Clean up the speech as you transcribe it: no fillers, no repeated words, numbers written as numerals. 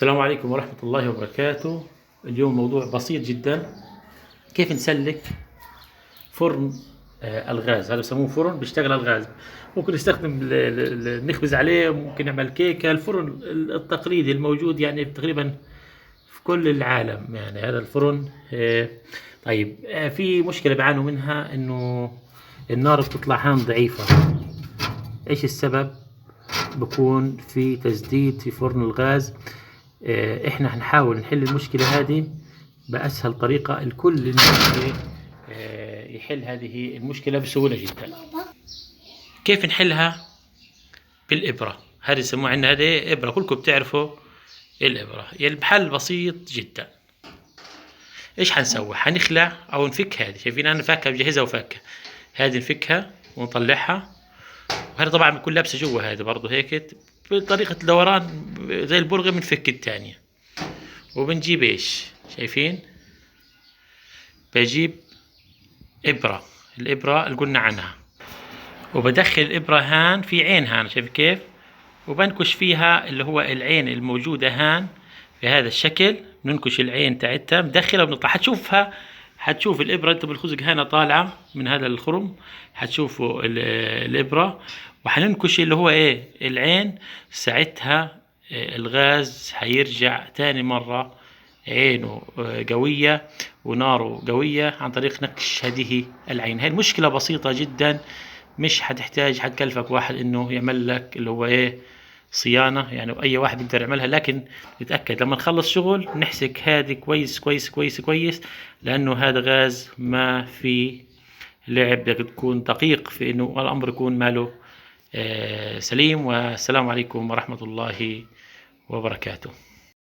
السلام عليكم ورحمة الله وبركاته. اليوم موضوع بسيط جدا، كيف نسلك فرن الغاز. هذا بسموه فرن بيشتغل على الغاز. ممكن نستخدم نخبز عليه، ممكن نعمل كيكة. الفرن التقليدي الموجود يعني تقريبا في كل العالم، يعني هذا الفرن. طيب، في مشكلة بعانوا منها، انه النار بتطلع هان ضعيفة. ايش السبب؟ بكون في تسديد في فرن الغاز. احنا هنحاول نحل المشكلة هذه بأسهل طريقة. الكل المشكلة يحل هذه المشكلة بسهولة جدا. كيف نحلها؟ بالإبرة. هذه يسموها عندنا هذه إبرة، كلكم بتعرفوا الإبرة. الحل بسيط جدا. ايش حنسوي؟ حنخلع او نفك هذه. شايفين انا فاكهة مجهزة وفاكهة، هذه نفكها ونطلعها. وهذا طبعا بيكون لابسة جوا، هذا برضه هيك بطريقة دوران زي البرغي. بنفك الثانية وبنجيب ايش؟ شايفين؟ بجيب إبرة، الإبرة اللي قلنا عنها، وبدخل الإبرة هان في عين هان. شايف كيف؟ وبنكش فيها اللي هو العين الموجودة هان في هذا الشكل. بننكش العين تاعتها، بندخلها وبنطلع. حتشوفها، حتشوف الإبرة انت بالخزق هنا طالعة من هذا الخرم. حتشوفوا الإبرة، وحننكش اللي هو ايه العين. ساعتها الغاز حيرجع تاني مرة عينه قوية وناره قوية عن طريق نكش هذه العين. هاي المشكلة بسيطة جدا، مش حتحتاج حتكلفك واحد انه يعمل لك اللي هو ايه صيانة يعني، واي واحد بيقدر يعملها. لكن نتأكد لما نخلص شغل نحسك هذه كويس كويس كويس كويس، لانه هذا غاز ما في لعب. بدك تكون دقيق في انه الامر يكون ماله سليم. والسلام عليكم ورحمة الله وبركاته.